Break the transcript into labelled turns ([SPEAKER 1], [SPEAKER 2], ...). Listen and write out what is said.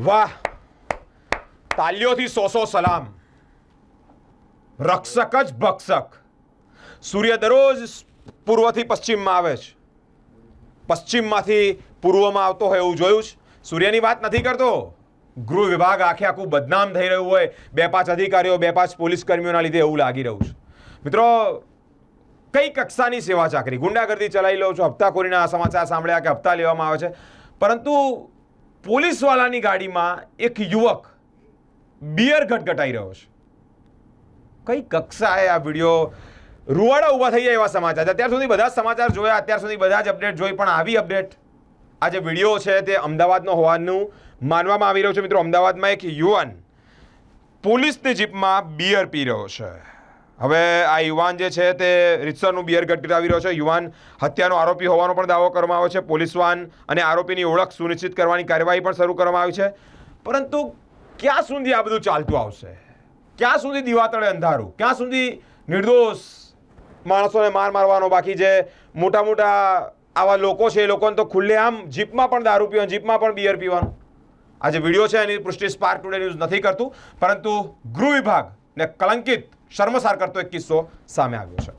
[SPEAKER 1] વાહ, તાલીઓથી સો સલામ. રક્ષક જ ભક્ષક. સૂર્ય દરરોજ પૂર્વથી પશ્ચિમમાં આવે છે, પશ્ચિમમાંથી પૂર્વમાં આવતો હોય એવું જોયું છે. સૂર્યની વાત નથી કરતો. ગૃહ વિભાગ આખું બદનામ થઈ રહ્યું હોય 2-5 અધિકારીઓ 2-5 પોલીસ કર્મીઓના લીધે એવું લાગી રહ્યું છે. મિત્રો, કઈ કક્ષાની સેવા ચાકરી, ગુંડાગર્દી ચલાવી લો છો, હપ્તાખોરીના સમાચાર સાંભળ્યા કે હપ્તા લેવામાં આવે છે, પરંતુ પોલીસવાળાની ગાડીમાં એક યુવક બિયર ગટગટાઈ રહ્યો છે. કઈ કક્ષાએ આ વિડીયો? રૂવાડા ઊભા થઈ જાય એવા સમાચાર છે. અત્યાર સુધી બધા સમાચાર જોયા, અત્યાર સુધી બધા જ અપડેટ જોઈ, પણ આવી અપડેટ, આ જે વિડીયો છે તે અમદાવાદનો હોવાનું માનવામાં આવી રહ્યું છે. મિત્રો, અમદાવાદમાં એક યુવાન પોલીસની જીપમાં બિયર પી રહ્યો છે. હવે આ યુવાન જે છે તે રીતસરનું બિયર ગટગટાવી રહ્યો છે. યુવાન હત્યાનો આરોપી હોવાનો પણ દાવો કરવામાં આવ્યો છે. પોલીસ વાન અને આરોપીની ઓળખ સુનિશ્ચિત કરવાની કાર્યવાહી પણ શરૂ કરવામાં આવી છે. પરંતુ ક્યાં સુધી આ બધું ચાલતું આવશે? ક્યાં સુધી દીવાતળે અંધારું? ક્યાં સુધી નિર્દોષ માણસોને મારવાનો? બાકી જે મોટા મોટા આવા લોકો છે એ લોકોને તો ખુલ્લેઆમ જીપમાં પણ દારૂ પીવાનું, જીપમાં પણ બિયર પીવાનું. આ જે વિડીયો છે એની પુષ્ટિ સ્પાર્ક ટુડે ન્યૂઝ નથી કરતું, પરંતુ ગૃહ વિભાગને કલંકિત, શર્મસાર કરતો એક કિસ્સો સામે આવ્યો છે.